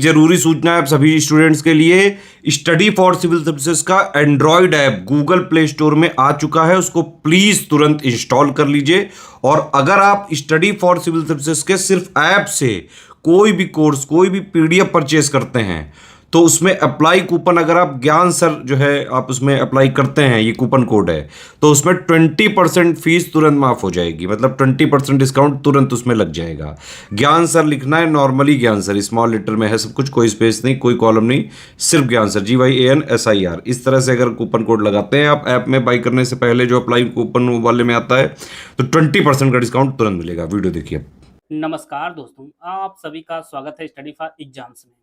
जरूरी सूचना है आप सभी स्टूडेंट्स के लिए। स्टडी फॉर सिविल सर्विसेज का Android app Google play store में आ चुका है, उसको प्लीज तुरंत इंस्टॉल कर लीजिए। और अगर आप स्टडी फॉर सिविल सर्विसेज के सिर्फ ऐप से कोई भी कोर्स, कोई भी पीडीएफ परचेज करते हैं तो उसमें अप्लाई कूपन, अगर आप ज्ञान सर जो है आप उसमें अप्लाई करते हैं, ये कूपन कोड है, तो उसमें 20% फीस तुरंत माफ हो जाएगी। मतलब 20% डिस्काउंट तुरंत उसमें लग जाएगा। ज्ञान सर लिखना है, नॉर्मली ज्ञान सर स्मॉल लेटर में है सब कुछ, कोई स्पेस नहीं, कोई कॉलम नहीं, सिर्फ ज्ञान सर GYANSIR। इस तरह से अगर कूपन कोड लगाते हैं आप ऐप में बाई करने से पहले, जो अप्लाई कूपन वाले में आता है, तो 20% का डिस्काउंट तुरंत मिलेगा। वीडियो देखिए। नमस्कार दोस्तों, आप सभी का स्वागत है स्टडी फॉर एग्जाम्स में।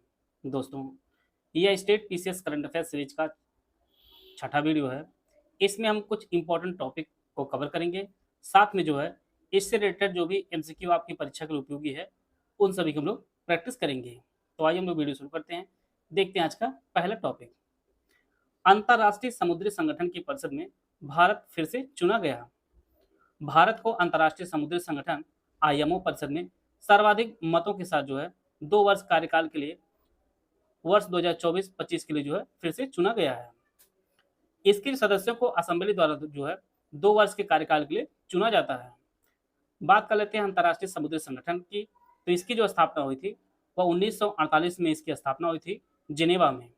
दोस्तों, यह state PCS current affair series का छठा वीडियो है। इसमें हम कुछ इंपॉर्टेंट टॉपिक को कवर करेंगे, साथ में जो है इससे रिलेटेड जो भी एमसीक्यू आपकी परीक्षा के लिए उपयोगी है उन सभी को हम लोग प्रैक्टिस करेंगे। तो आइए हम लोग वीडियो शुरू करते हैं। देखते हैं आज का पहला टॉपिक। अंतर्राष्ट्रीय समुद्री संगठन की परिषद में भारत फिर से चुना गया। भारत को अंतर्राष्ट्रीय समुद्री संगठन IMO परिषद में सर्वाधिक मतों के साथ जो है 2 वर्ष कार्यकाल के लिए वर्ष 2024-25 के लिए जो है फिर से चुना गया है। इसके सदस्यों को असेंबली द्वारा जो है 2 वर्ष के कार्यकाल के लिए चुना जाता है। बात कर लेते हैं अंतर्राष्ट्रीय समुद्री संगठन की। तो इसकी जो स्थापना हुई थी वह 1948 में इसकी स्थापना हुई थी जिनेवा में।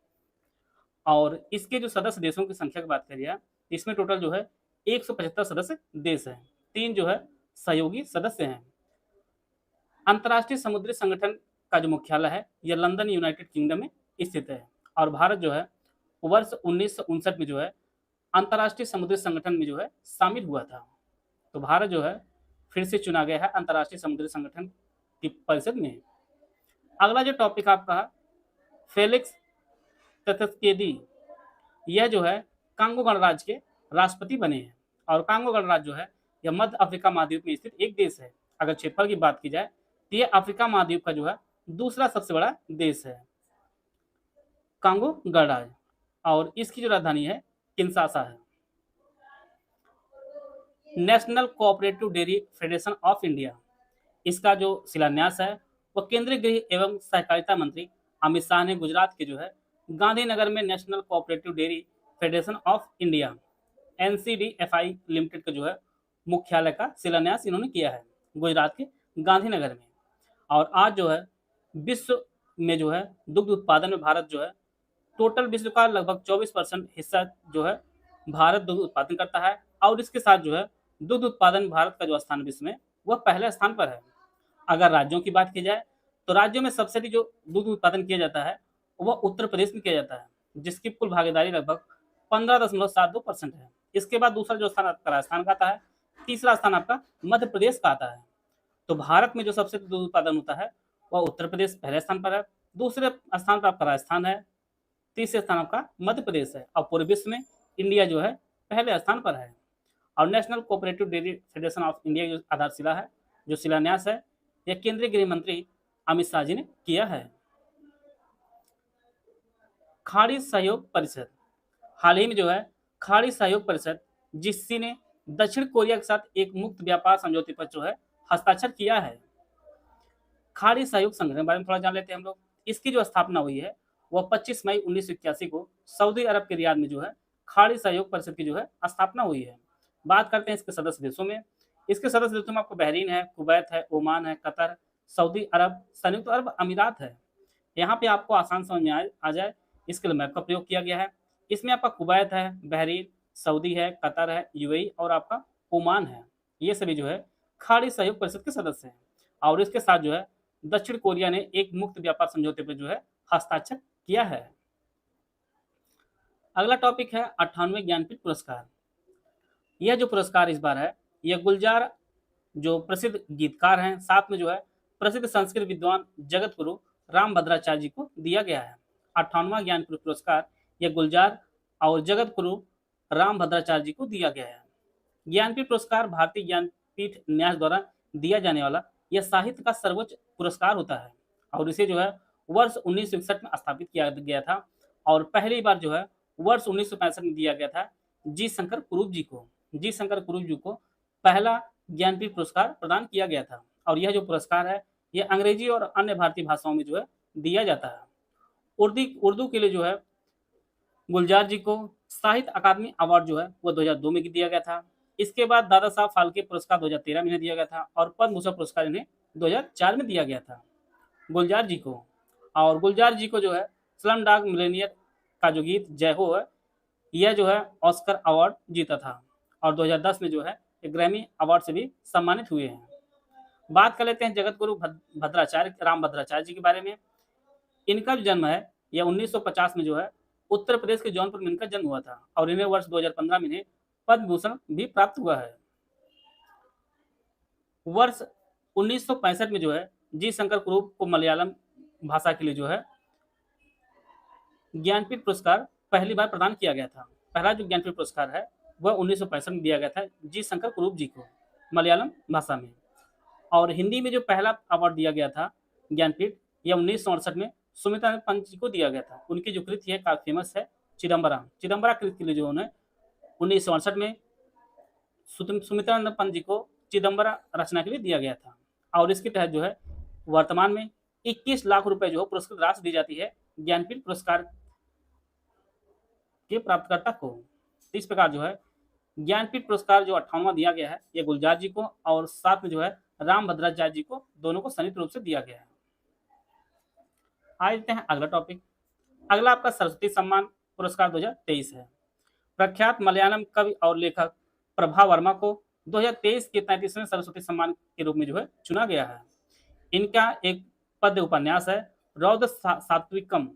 और इसके जो सदस्य देशों की संख्या की बात करिए, इसमें टोटल जो है 175 सदस्य देश हैं, 3 जो है सहयोगी सदस्य हैं। अंतर्राष्ट्रीय समुद्री संगठन का जो मुख्यालय है यह लंदन यूनाइटेड किंगडम में स्थित है। और भारत जो है वर्ष 1959 में जो है अंतर्राष्ट्रीय समुद्री संगठन में जो है शामिल हुआ था। तो भारत जो है फिर से चुना गया है अंतर्राष्ट्रीय समुद्री संगठन की परिषद में। अगला जो टॉपिक आपका फेलिक्स त्शेकेदी, यह जो है कांगो गणराज्य के राष्ट्रपति बने हैं। और कांगो गणराज्य जो है यह मध्य अफ्रीका महाद्वीप में स्थित एक देश है। अगर क्षेत्रफल की बात की जाए तो यह अफ्रीका महाद्वीप का जो है दूसरा सबसे बड़ा देश है, कांगो गणराज्य। और इसकी जो राजधानी है किंशासा है। National cooperative dairy federation of India, इसका जो शिलान्यास है वह केंद्रीय गृह एवं सहकारिता मंत्री अमित शाह ने गुजरात के जो है गांधीनगर में national cooperative dairy federation of India NCDFI limited का जो है मुख्यालय का शिलान्यास इन्होंने किया है गुजरात के गांधीनगर में। और आज जो है विश्व में जो है दुग्ध उत्पादन में भारत जो है टोटल विश्व का लगभग 24% हिस्सा जो है भारत दुग्ध उत्पादन करता है। और इसके साथ जो है दुग्ध उत्पादन भारत का जो स्थान विश्व में वह पहले स्थान पर है। अगर राज्यों की बात की जाए तो राज्यों में सबसे अधिक जो दुग्ध उत्पादन किया जाता है वह उत्तर प्रदेश में किया जाता है, जिसकी कुल भागीदारी लगभग 15.72% है। इसके बाद दूसरा जो स्थान आपका राजस्थान का आता है, तीसरा स्थान आपका मध्य प्रदेश का आता है। तो भारत में जो सबसे दूध उत्पादन होता है वह उत्तर प्रदेश पहले स्थान पर है, दूसरे स्थान पर आपका राजस्थान है, तीसरे स्थान आपका मध्य प्रदेश है। और पूरे विश्व में इंडिया जो है पहले स्थान पर है। और national cooperative dairy federation of India जो आधारशिला है, जो शिलान्यास है, यह केंद्रीय गृह मंत्री अमित शाह जी ने किया है। खाड़ी सहयोग परिषद, हाल ही में जो है खाड़ी सहयोग परिषद जिससी ने दक्षिण कोरिया के साथ एक मुक्त व्यापार समझौते पर जो है हस्ताक्षर किया है। खाड़ी सहयोग संगठन के बारे में थोड़ा जान लेते हैं हम लोग। इसकी जो स्थापना हुई है वह 25 मई 1981 को सऊदी अरब के रियाद में जो है खाड़ी सहयोग परिषद की जो है स्थापना हुई है। बात करते हैं इसके सदस्य देशों में। इसके सदस्य देशों में आपको बहरीन है, कुवैत है, ओमान है, कतर, सऊदी अरब, संयुक्त अरब अमीरात है। यहाँ पे आपको आसान समझ में आ जाए इसके लिए मैप का प्रयोग किया गया है। इसमें आपका कुवैत है, बहरीन, सऊदी है, कतर है, UAE और आपका ओमान है। ये सभी जो है खाड़ी सहयोग परिषद के सदस्य हैं। और इसके साथ जो है दक्षिण कोरिया ने एक मुक्त व्यापार समझौते पर जो है हस्ताक्षर किया है। अगला टॉपिक है 98वें ज्ञानपीठ पुरस्कार। यह जो पुरस्कार इस बार है यह गुलजार जो प्रसिद्ध गीतकार हैं, साथ में जो है प्रसिद्ध संस्कृत विद्वान जगत गुरु रामभद्राचार्य जी को दिया गया है। 98वां ज्ञानपीठ पुरस्कार यह गुलजार और जगत गुरु रामभद्राचार्य जी को दिया गया है। ज्ञानपीठ पुरस्कार भारतीय ज्ञानपीठ न्यास द्वारा दिया जाने वाला यह साहित्य का सर्वोच्च पुरस्कार होता है। और इसे जो है वर्ष 1961 में स्थापित किया गया था। और पहली बार जो है वर्ष 1965 में दिया गया था जी शंकर कुरूप जी को। जी शंकर कुरूप जी को पहला ज्ञानपीठ पुरस्कार प्रदान किया गया था। और यह जो पुरस्कार है यह अंग्रेजी और अन्य भारतीय भाषाओं में जो है दिया जाता है। उर्दू उर्दू के लिए जो है गुलजार जी को साहित्य अकादमी अवार्ड जो है वो 2002 में दिया गया था। इसके बाद दादा साहब फाल्के पुरस्कार 2013 में इन्हें दिया गया था और पद्म भूषण पुरस्कार इन्हें 2004 में दिया गया था गुलजार जी को। और गुलजार जी को जो है स्लम डॉग मिलियनेयर का जो गीत जय हो है, यह जो है ऑस्कर अवार्ड जीता था और 2010 में जो है ग्रैमी अवार्ड से भी सम्मानित हुए हैं। बात कर लेते हैं जगत गुरु भद्राचार्य राम भद्राचार्य जी के बारे में। इनका जो जन्म है यह 1950 में जो है उत्तर प्रदेश के जौनपुर में इनका जन्म हुआ था और इन्हें वर्ष 2015 में इन्हें पद्म भूषण भी प्राप्त हुआ है। वर्ष 1965 में जो है जी शंकर कुरूप को मलयालम भाषा के लिए जो है ज्ञानपीठ पुरस्कार पहली बार प्रदान किया गया था। पहला जो ज्ञानपीठ पुरस्कार है वह 1965 में दिया गया था जी शंकर कुरूप जी को मलयालम भाषा में। और हिंदी में जो पहला अवार्ड दिया गया था ज्ञानपीठ, यह 1968 में सुमित्रा पंत जी को दिया गया था। उनकी जो कृति है काफी फेमस है, चिदम्बरा कृति के लिए जो उन्हें 1968 में सुमित्रा पंत जी को चिदम्बरा रचना के लिए दिया गया था। और इसके तहत जो है वर्तमान में 21 लाख रुपए जो है पुरस्कृत राशि दी जाती है ज्ञानपीठ पुरस्कार के प्राप्तकर्ता को। इस प्रकार जो है ज्ञानपीठ पुरस्कार जो 58वां दिया गया है ये गुलजार जी को और साथ में जो है राम भद्राचार्य जी को, दोनों को संयुक्त रूप से दिया गया है। आते हैं अगला टॉपिक। अगला आपका सरस्वती सम्मान पुरस्कार 2023 है। प्रख्यात मलयालम कवि और लेखक प्रभा वर्मा को 2023 के 33वें सरस्वती सम्मान के रूप में जो है चुना गया है। इनका एक पद्य उपन्यास है रौद्र सात्विकम,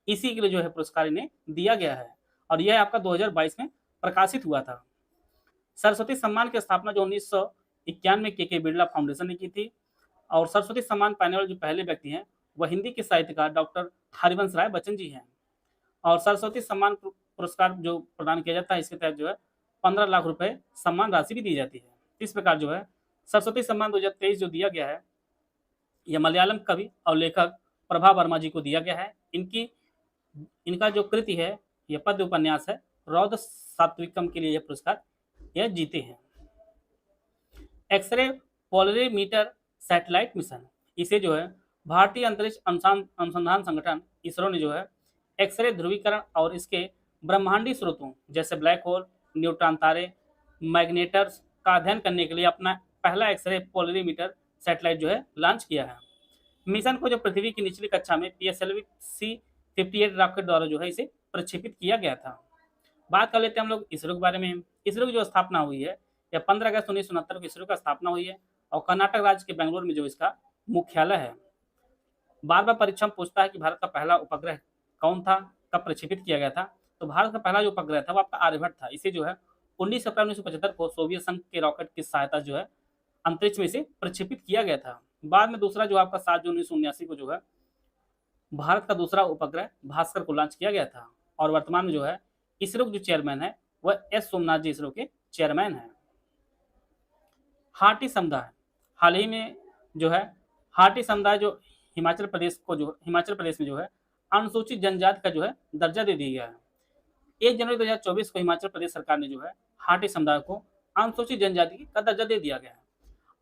इसी के लिए जो है पुरस्कार इन्हें दिया गया है और यह आपका 2022 में प्रकाशित हुआ था। सरस्वती सम्मान की स्थापना जो 1991 में के बिरला फाउंडेशन ने की थी और सरस्वती सम्मान पाने वाले जो पहले व्यक्ति हैं वह हिंदी के साहित्यकार डॉक्टर हरिवंश राय बच्चन जी हैं। और सरस्वती सम्मान पुरस्कार जो प्रदान किया जाता है इसके तहत जो है 15 लाख रुपए सम्मान राशि भी दी जाती है। इस प्रकार जो है सरस्वती सम्मान 2023 जो दिया गया है यह मलयालम कवि और लेखक प्रभा वर्मा जी को दिया गया है। इनका जो कृति है यह पद्य उपन्यास है रौद्र सात्विकम के लिए यह पुरस्कार यह जीते हैं। एक्सरे पोलरीमीटर सैटेलाइट मिशन, इसे जो है भारतीय अंतरिक्ष अनुसंधान संगठन इसरो ने जो है एक्सरे ध्रुवीकरण और इसके ब्रह्मांडीय स्रोतों जैसे ब्लैक होल, न्यूट्रॉन तारे, मैग्नेटर्स का अध्ययन करने के लिए अपना पहला एक्सरे पोलरीमीटर सैटेलाइट जो है लॉन्च किया है। मिशन को जो पृथ्वी की निचली कक्षा में PSLV C-58 रॉकेट द्वारा जो है इसे प्रक्षेपित किया गया था। बात कर लेते हैं हम लोग इसरो के बारे में। इसरो की जो स्थापना हुई है यह 15 अगस्त 1969 को इसरो का स्थापना हुई है और कर्नाटक राज्य के बेंगलुरु में जो इसका मुख्यालय है। बार बार परीक्षा में पूछता है कि भारत का पहला उपग्रह कौन था, कब प्रक्षेपित किया गया था। तो भारत का पहला जो उपग्रह था वो आपका आर्यभट्ट था। इसे जो है 19 अप्रैल 1975 को सोवियत संघ के रॉकेट की सहायता जो है अंतरिक्ष में इसे प्रक्षेपित किया गया था। बाद में दूसरा जो आपका 7 जून 1979 को जो है भारत का दूसरा उपग्रह भास्कर को लॉन्च किया गया था और वर्तमान में जो है इसरो के जो चेयरमैन है वह एस सोमनाथ जी इसरो के चेयरमैन हैं। हाटी समुदाय, हाल ही में जो है हाटी समुदाय जो हिमाचल प्रदेश में जो है अनुसूचित जनजाति का जो है दर्जा दे दिया गया है। 1 जनवरी 2024 को हिमाचल प्रदेश सरकार ने जो है हाटी समुदाय को अनुसूचित जनजाति का दर्जा दे दिया गया है।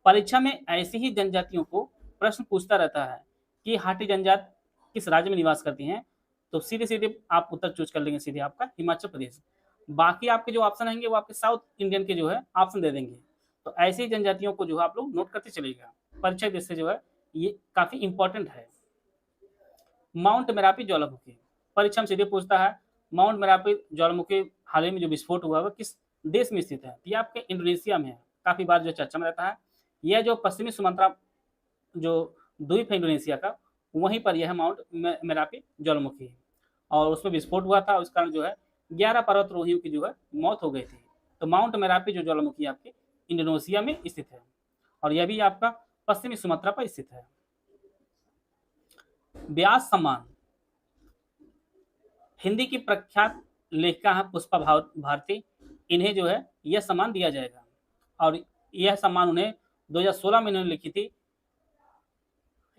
परीक्षा में ऐसी ही जनजातियों को प्रश्न पूछता रहता है कि हाटी जनजाति किस राज्य में निवास करती हैं, तो सीधे सीधे आप उत्तर चूज कर लेंगे सीधे आपका हिमाचल प्रदेश। बाकी आपके जो ऑप्शन रहेंगे वो आपके साउथ इंडियन के जो है ऑप्शन दे देंगे। तो ऐसी जनजातियों को जो है आप लोग नोट करते चलेगा। परीक्षा दृष्टि से जो है ये काफी इंपॉर्टेंट है। माउंट मेरापी ज्वालामुखी, परीक्षा में सीधे पूछता है माउंट मेरापी ज्वालामुखी हाल ही में जो विस्फोट हुआ है किस देश में स्थित है। ये आपके इंडोनेशिया में है, काफी बार जो चर्चा में रहता है। यह जो पश्चिमी सुमात्रा जो द्वीप है इंडोनेशिया का, वहीं पर यह माउंट मेरापी ज्वालामुखी और उसमें विस्फोट हुआ था। उस कारण जो है 11 पर्वतारोहियों की जो है मौत हो गई थी। तो माउंट मेरापी जो ज्वालामुखी आपके इंडोनेशिया में स्थित है और यह भी आपका पश्चिमी सुमात्रा पर स्थित है। व्यास सम्मान, हिंदी की प्रख्यात लेखिका है पुष्पा भारती, इन्हें जो है यह सम्मान दिया जाएगा और यह सम्मान उन्हें 2016 में इन्होंने लिखी थी।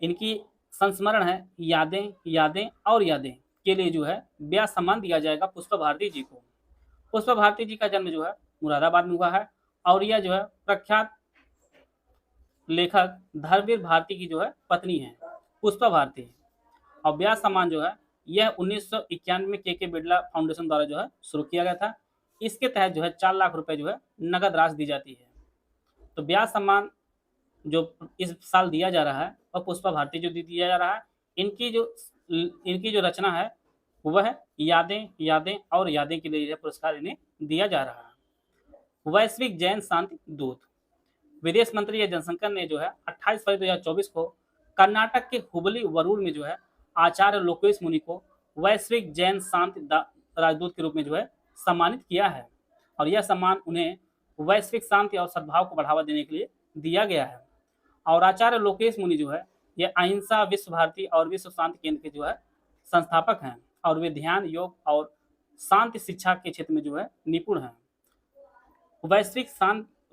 इनकी संस्मरण है यादें यादें और यादें के लिए जो है व्यास सम्मान दिया जाएगा पुष्पा भारती जी को। पुष्पा भारती जी का जन्म जो है मुरादाबाद में हुआ है और यह जो है प्रख्यात लेखक धर्मवीर भारती की जो है पत्नी है पुष्पा भारती। और व्यास सम्मान जो है यह 1991 में के बिरला फाउंडेशन द्वारा जो है शुरू किया गया था। इसके तहत जो है 4 लाख रुपए जो है नगद राशि दी जाती है। तो ब्याज सम्मान जो इस साल दिया जा रहा है और पुष्पा भारती जो दिया जा रहा है, इनकी जो रचना है वह है यादें यादें और यादें के लिए यह पुरस्कार इन्हें दिया जा रहा है। वैश्विक जैन शांति दूत, विदेश मंत्री एस जयशंकर ने जो है 28 फरवरी 2024 को कर्नाटक के हुबली वरूर में जो है आचार्य लोकेश मुनि को वैश्विक जैन शांति राजदूत के रूप में जो है सम्मानित किया है। और यह सम्मान उन्हें वैश्विक शांति और सद्भाव को बढ़ावा देने के लिए दिया गया है। और आचार्य लोकेश मुनि जो है ये अहिंसा विश्व भारती और विश्व शांति केंद्र के जो है संस्थापक हैं और वे ध्यान, योग और शांति शिक्षा के क्षेत्र में जो है निपुण हैं।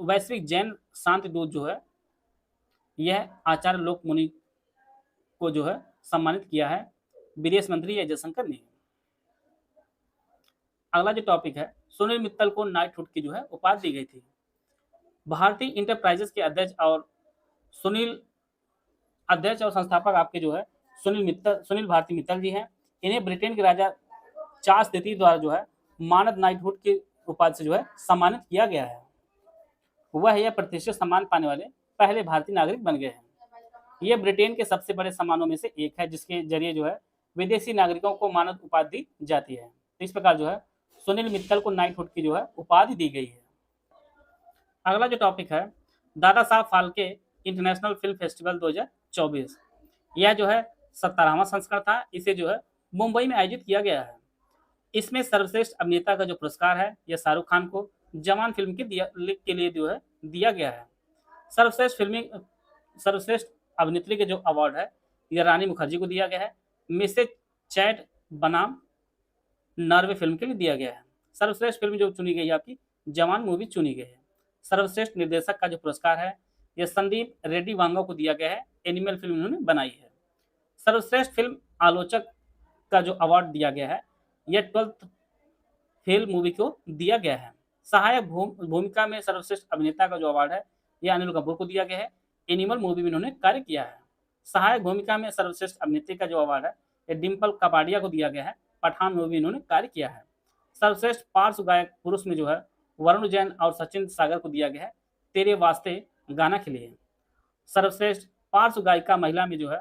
वैश्विक जैन शांति दूत जो है यह आचार्य लोक मुनि को जो है सम्मानित किया है विदेश मंत्री एस जयशंकर ने। अगला जो टॉपिक है, सुनील मित्तल को नाइटहुड की जो है उपाधि दी गई थी। भारतीय इंटरप्राइजेस के अध्यक्ष और संस्थापक आपके जो है सुनील भारती मित्तल जी हैं। इन्हें ब्रिटेन के राजा चार्ल्स तृतीय द्वारा जो है मानद नाइटहुड की उपाधि से जो है सम्मानित किया गया है। वह यह प्रतिष्ठित सम्मान पाने वाले पहले भारतीय नागरिक बन गए हैं। यह ब्रिटेन के सबसे बड़े सम्मानों में से एक है जिसके जरिए जो है विदेशी नागरिकों को मानद उपाधि दी जाती है। तो इस प्रकार जो है सुनील मित्तल को नाइटहुड की जो है उपाधि दी गई है। अगला जो टॉपिक है, Dada Saheb Phalke international film festival 2024। यह जो है 17वां संस्करण था। इसे जो है मुंबई में आयोजित किया गया है। इसमें सर्वश्रेष्ठ अभिनेता का जो पुरस्कार है यह शाहरुख खान को जवान फिल्म के लिए जो है दिया गया है। सर्वश्रेष्ठ अभिनेत्री के जो अवार्ड है यह रानी मुखर्जी को दिया गया है। मिसेज चैट बनाम नॉर्वे फिल्म के लिए दिया गया है। सर्वश्रेष्ठ फिल्म जो चुनी गई है आपकी जवान मूवी चुनी गई है। सर्वश्रेष्ठ निर्देशक का जो पुरस्कार है यह संदीप रेड्डी वांगा को दिया गया है। एनिमल फिल्म उन्होंने बनाई है। सर्वश्रेष्ठ फिल्म आलोचक का जो अवार्ड दिया गया है यह 12th फेल मूवी को दिया गया है। सहायक भूमिका में सर्वश्रेष्ठ अभिनेता का जो अवार्ड है यह अनिल कपूर को दिया गया है। एनिमल मूवी में इन्होंने कार्य किया है। सहायक भूमिका में सर्वश्रेष्ठ अभिनेत्री का जो अवार्ड है यह डिम्पल कपाडिया को दिया गया है। पठान मूवी में इन्होंने कार्य किया है। सर्वश्रेष्ठ पार्श्व गायक पुरुष में जो है वरुण जैन और सचिन सागर को दिया गया है तेरे वास्ते गाना के लिए। सर्वश्रेष्ठ पार्श्व गायिका महिला में जो है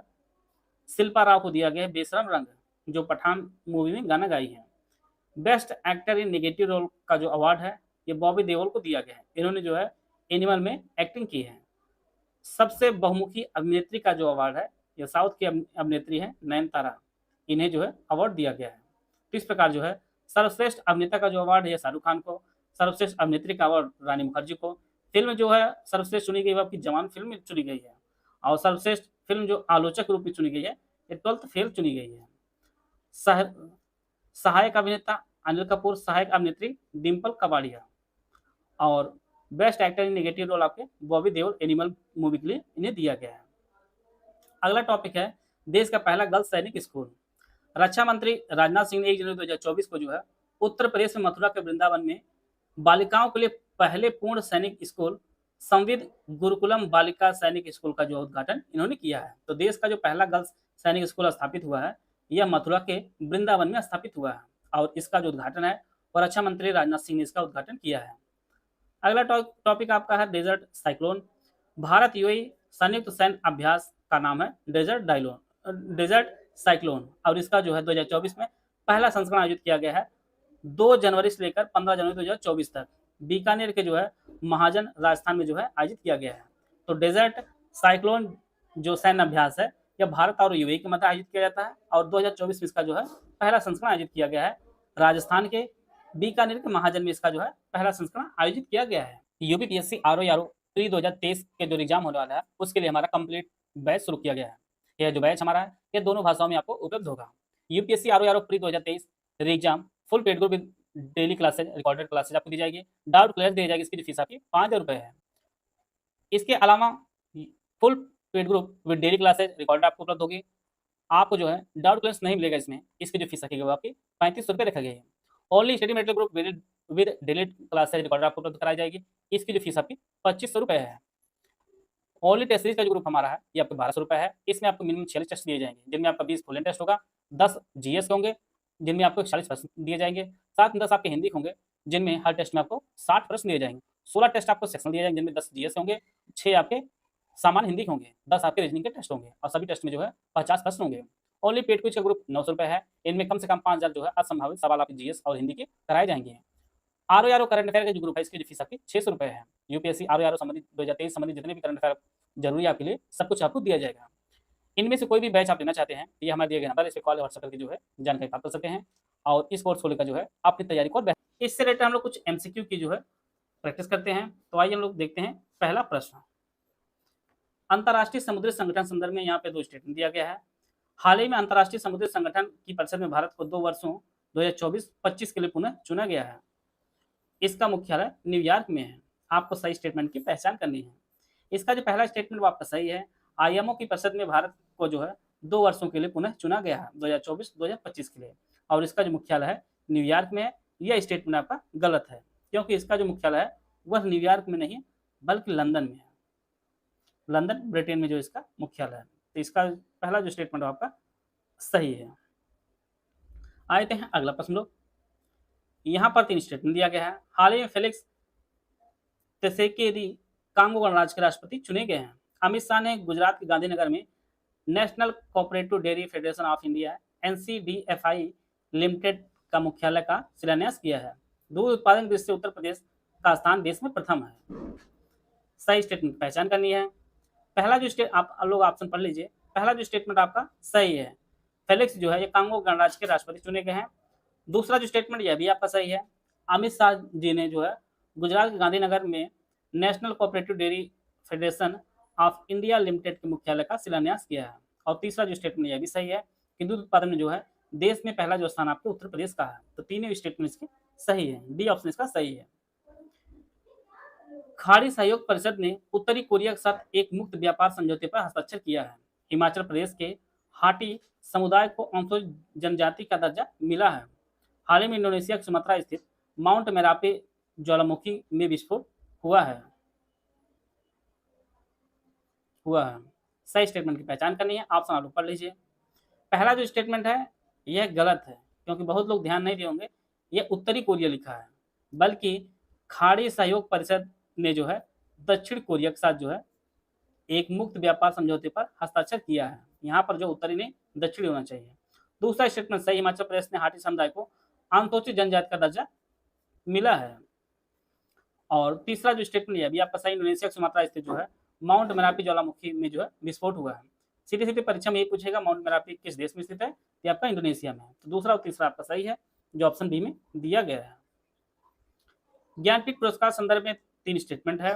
शिल्पा राव को दिया गया है बेशरम रंग, जो पठान मूवी में गाना गाई है। Best actor in negative role का जो अवार्ड है ये बॉबी देओल को दिया गया है। इन्होंने जो है एनिमल में एक्टिंग की है। सबसे बहुमुखी अभिनेत्री का जो अवार्ड है यह साउथ की अभिनेत्री है नयनतारा, इन्हें जो है अवार्ड दिया गया है। इस प्रकार जो है सर्वश्रेष्ठ अभिनेता का जो अवार्ड है शाहरुख खान को, सर्वश्रेष्ठ अभिनेत्री का अवार्ड रानी मुखर्जी को, फिल्म जो है सर्वश्रेष्ठ चुनी गई है आपकी जवान फिल्म में चुनी गई है, और सर्वश्रेष्ठ फिल्म जो आलोचक रूप में चुनी गई है ये 12th फेल चुनी गई है। सहायक अभिनेता अनिल कपूर, सहायक अभिनेत्री डिम्पल कपाडिया, और best actor in negative role आपके बॉबी देओल एनिमल मूवी के लिए इन्हें दिया गया है। अगला टॉपिक है देश का पहला गर्ल्स सैनिक स्कूल। रक्षा मंत्री राजनाथ सिंह ने 1 जनवरी 2024 को जो है उत्तर प्रदेश में मथुरा के वृंदावन में बालिकाओं के लिए पहले पूर्ण सैनिक स्कूल संविद गुरुकुलम बालिका सैनिक स्कूल का जो उद्घाटन इन्होंने किया है। तो देश का जो पहला गर्ल्स सैनिक स्कूल स्थापित हुआ है यह मथुरा के वृंदावन में स्थापित हुआ है, और इसका जो उद्घाटन है और रक्षा मंत्री राजनाथ सिंह ने इसका उद्घाटन किया है। अगला टॉपिक आपका है डेजर्ट साइक्लोन। भारत यूएई संयुक्त सैन्य अभ्यास का नाम है डेजर्ट साइक्लोन, और इसका जो है 2024 में पहला संस्करण आयोजित किया गया है 2 जनवरी से लेकर 15 जनवरी 2024 तक बीकानेर के जो है महाजन राजस्थान में जो है आयोजित किया गया है। तो डेजर्ट साइक्लोन जो सैन्य अभ्यास है यह भारत और यूएई के मध्य आयोजित किया जाता है, और 2024 में इसका जो है पहला संस्करण आयोजित किया गया है। राजस्थान के बीकानेर के महाजन में इसका जो है पहला संस्करण आयोजित किया गया है। यूपीपीएससी आरओ प्री 2023 के जो एग्जाम होने वाला है उसके लिए हमारा कंप्लीट बैच शुरू किया गया है। यह जो बैच हमारा है ये दोनों भाषाओं में आपको उपलब्ध होगा। UPSC RO pre 2023 exam full paid group with daily classes, recorded classes आपको दी जाएगी। डाउट क्लियर दी जाएगी। इसकी जो फीस आपकी 5000 रुपये है। इसके अलावा full paid group with daily classes recorded आपको उपलब्ध होगी। आपको जो है डाउट क्लियर नहीं मिलेगा इसमें। इसकी जो फीस रखी गई वो आपकी 3500 रुपये रखा गया है। Only study material group with daily classes recorded आपको उपलब्ध कराई जाएगी। इसकी जो फीस आपकी 2500 रुपये है। ओनली टेस्ट सीरीज का जो ग्रुप हमारा है ये आपको 1200 रुपये है। इसमें आपको मिनिमम 46 टेस्ट दिए जाएंगे, जिनमें आपका 20 फुल टेस्ट होगा 10 जीएस के होंगे जिनमें आपको 40 प्रश्न दिए जाएंगे, साथ में 10 आपके हिंदी के होंगे जिनमें हर टेस्ट में आपको 60 प्रश्न दिए जाएंगे, 16 टेस्ट आपको सेक्शनल दिए जाएंगे जिनमें 10 जीएस के होंगे, 6 आपके सामान्य हिंदी के होंगे, 10 आपके रीजनिंग के टेस्ट होंगे और सभी टेस्ट में जो है 50 प्रश्न होंगे। ओनली पेड क्विज का ग्रुप 900 रुपये है। इनमें कम से कम 5000 जो है असंभावित सवाल आपके जीएस और हिंदी के कराए जाएंगे। आर करंट अफेयर का जो ग्रुप है इसकी फीस आपकी 600 रुपये है। यूपीएससी आर संबंधित 2023 संबंधित जितने भी करंट अफेयर जरूरी है आपके लिए सब कुछ आपको दिया जाएगा। इनमें से कोई भी बैच आप लेना चाहते हैं ये हमारे दिए गए नंबर इस पे कॉल या व्हाट्सएप करके जो है जानकारी प्राप्त कर सकते हैं और इस कोर्स को लेकर जो है अपनी तैयारी को इससे रिलेटेड हम लोग कुछ एमसीक्यू की जो है प्रैक्टिस करते हैं। तो आइए हम लोग देखते हैं पहला प्रश्न। अंतर्राष्ट्रीय समुद्री संगठन संदर्भ में यहाँ पे 2 स्टेटमेंट दिया गया है। हाल ही में अंतर्राष्ट्रीय समुद्री संगठन की परिषद में भारत को 2 वर्षों 2024-25 के लिए पुनः चुना गया है। इसका मुख्यालय न्यूयॉर्क में है। आपको सही स्टेटमेंट की पहचान करनी है। इसका जो पहला स्टेटमेंट वो आपका सही है। आईएमओ की परिषद में भारत को जो है 2 वर्षों के लिए पुनः चुना गया है 2024-2025 के लिए और इसका जो मुख्यालय है न्यूयॉर्क में है। यह स्टेटमेंट आपका गलत है क्योंकि इसका जो मुख्यालय है वह न्यूयॉर्क में नहीं बल्कि लंदन में है। लंदन ब्रिटेन में जो इसका मुख्यालय है। तो इसका पहला जो स्टेटमेंट आपका सही है। आते हैं अगला प्रश्न लोग। यहाँ पर 3 स्टेटमेंट दिया गया है। हाल ही में फेलिक्स त्सेकेदी कांगो गणराज्य के राष्ट्रपति चुने गए हैं। अमित शाह ने गुजरात के गांधीनगर में national cooperative dairy federation of India NCDFI limited का मुख्यालय का शिलान्यास किया है। दूध उत्पादन दृष्टि से उत्तर प्रदेश का स्थान देश में प्रथम है। सही स्टेटमेंट पहचान करनी है। पहला जो स्टेट आप लोग ऑप्शन पढ़ लीजिए। पहला जो स्टेटमेंट आपका सही है। फेलिक्स जो है ये कांगो गणराज्य के राष्ट्रपति चुने गए हैं। दूसरा जो स्टेटमेंट यह भी आपका सही है। अमित शाह जी ने जो है गुजरात के गांधीनगर में national cooperative dairy federation of India limited के मुख्यालय का शिलान्यास किया है। और तीसरा जो स्टेटमेंट यह भी सही है कि दूध उत्पादन में जो है देश में पहला जो स्थान आपके उत्तर प्रदेश का है। तो तीनों स्टेटमेंट इसके सही है। डी ऑप्शन इसका सही है। खाड़ी सहयोग परिषद ने उत्तरी कोरिया के साथ एक मुक्त व्यापार समझौते पर हस्ताक्षर किया है। हिमाचल प्रदेश के हाटी समुदाय को अनुसूचित जनजाति का दर्जा मिला है। हाल ही में इंडोनेशिया के सुमात्रा स्थित माउंट मेरापे ज्वालामुखी में विस्फोट हुआ है। सही स्टेटमेंट की पहचान करनी है। ऑप्शन आप पढ़ लीजिए। पहला जो स्टेटमेंट है यह गलत है क्योंकि बहुत लोग ध्यान नहीं दिए होंगे। यह उत्तरी कोरिया लिखा है बल्कि खाड़ी सहयोग परिषद ने जो है दक्षिण कोरिया के साथ जो है एक मुक्त व्यापार समझौते पर हस्ताक्षर किया है। यहाँ पर जो उत्तरी नहीं दक्षिणी होना चाहिए। दूसरा स्टेटमेंट सही। हिमाचल प्रदेश ने हाटी समुदाय को अनुसूचित जनजाति का दर्जा मिला है। और तीसरा जो स्टेटमेंट यह भी आपका सही। इंडोनेशिया सुमात्रा स्थित जो है माउंट मेरापी ज्वालामुखी में जो है विस्फोट हुआ है। सीधे सीधे परीक्षा में ये पूछेगा माउंट मेरापी किस देश में स्थित है। ये आपका इंडोनेशिया में है। तो दूसरा और तीसरा आपका सही है जो ऑप्शन बी में दिया गया है। ज्ञानपीठ पुरस्कार संदर्भ में 3 स्टेटमेंट है।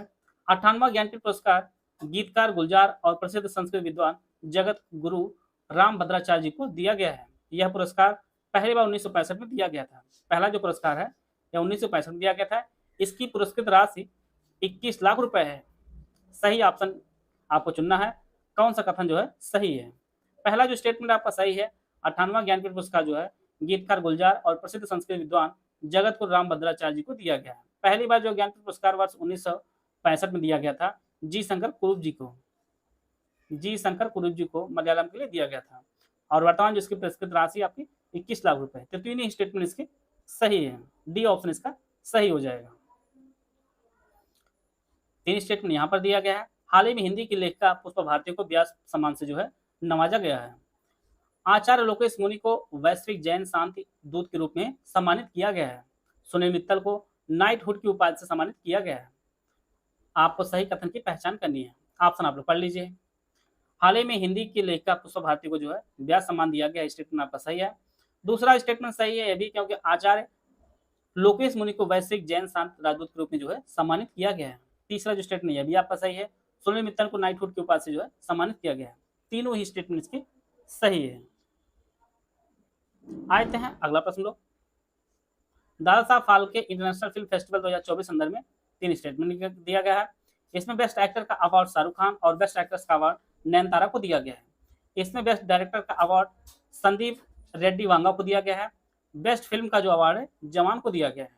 58वां ज्ञानपीठ पुरस्कार गीतकार गुलजार और प्रसिद्ध संस्कृत विद्वान जगत गुरु राम भद्राचार्य जी को दिया गया है। यह पुरस्कार पहली बार 1965 में दिया गया था। पहला जो पुरस्कार है यह 1965 में दिया गया था। इसकी पुरस्कृत राशि 21 लाख रुपए है। सही ऑप्शन आपको चुनना है। कौन सा कथन जो है सही है। पहला जो स्टेटमेंट आपका सही है। 58वां ज्ञानपीठ पुरस्कार जो है गीतकार गुलजार और प्रसिद्ध संस्कृत विद्वान जगत गुरु राम भद्राचार्य जी को दिया गया है। पहली बार जो ज्ञानपीठ पुरस्कार वर्ष 1965 में दिया गया था जी शंकर कुरूप जी को मलयालम के लिए दिया गया था। और वर्तमान जो इसकी पुरस्कृत राशि आपकी 21 लाख रुपए। तो तीन ही स्टेटमेंट इसके सही है। डी ऑप्शन इसका सही हो जाएगा। 3 स्टेटमेंट यहाँ पर दिया गया है। हाल ही में हिंदी की लेखिका पुष्पा भारती को व्यास सम्मान से जो है नवाजा गया है। आचार्य लोकेश मुनि को वैश्विक जैन शांति दूत के रूप में सम्मानित किया गया है। सुनील मित्तल को नाइटहुड की उपाधि से सम्मानित किया गया है। आपको सही कथन की पहचान करनी है। ऑप्शन आप लोग पढ़ लीजिए। हाल ही में हिंदी की लेखिका पुष्पा भारती को जो है व्यास सम्मान दिया गया। स्टेटमेंट आपका सही है। दूसरा स्टेटमेंट सही है यह भी क्योंकि आचार्य लोकेश मुनि को वैश्विक जैन शांति राजदूत के रूप में जो है सम्मानित किया गया है। तीसरा जो स्टेटमेंट यह भी आपका सही है। सुनील मित्तल को नाइटहुड की उपाधि से जो है सम्मानित किया गया है। तीनों ही स्टेटमेंट इसके सही है। आते हैं अगला प्रश्न लो। Dada Saheb Phalke international film festival 2024 संदर्भ में 3 स्टेटमेंट दिया गया है। इसमें बेस्ट एक्टर का अवार्ड शाहरुख खान और बेस्ट एक्ट्रेस का अवार्ड नयनतारा को दिया गया है। इसमें बेस्ट डायरेक्टर का अवार्ड संदीप रेड्डी वांगा को दिया गया है। बेस्ट फिल्म का जो अवार्ड है जवान को दिया गया है।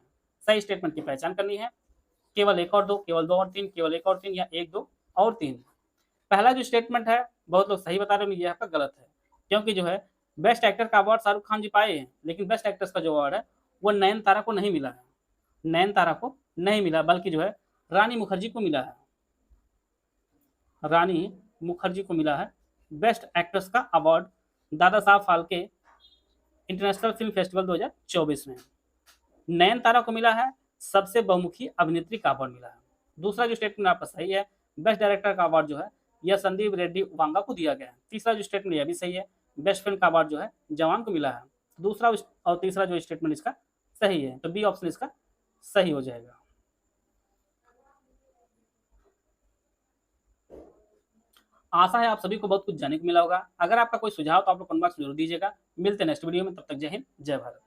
सही स्टेटमेंट की पहचान करनी है। केवल 1 और 2, केवल 2 और 3, केवल 1 और 3 या 1, 2 और 3। पहला जो स्टेटमेंट है बहुत लोग सही बता रहे हैं, यह आपका गलत है क्योंकि जो है बेस्ट एक्टर का अवार्ड शाहरुख खान जी पाए हैं, लेकिन बेस्ट एक्ट्रेस का जो अवार्ड है वो नयनतारा को नहीं मिला है, नयनतारा को नहीं मिला, बल्कि जो है रानी मुखर्जी को मिला है, रानी मुखर्जी को मिला है बेस्ट एक्ट्रेस का award Dada Saheb Phalke international film festival 2024 में। नयनतारा को मिला है सबसे बहुमुखी अभिनेत्री का अवार्ड मिला है। दूसरा जो स्टेटमेंट आपका सही है, बेस्ट डायरेक्टर का अवार्ड जो है यह संदीप रेड्डी वांगा को दिया गया है। तीसरा जो स्टेटमेंट यह भी सही है, बेस्ट फिल्म का अवार्ड जो है जवान को मिला है। दूसरा और तीसरा जो स्टेटमेंट इसका सही है, तो बी ऑप्शन इसका सही हो जाएगा। आशा है आप सभी को बहुत कुछ जानने को मिला होगा। अगर आपका कोई सुझाव तो आप लोग कमेंट बॉक्स में जरूर दीजिएगा। मिलते हैं नेक्स्ट वीडियो में, तब तक जय हिंद जय भारत।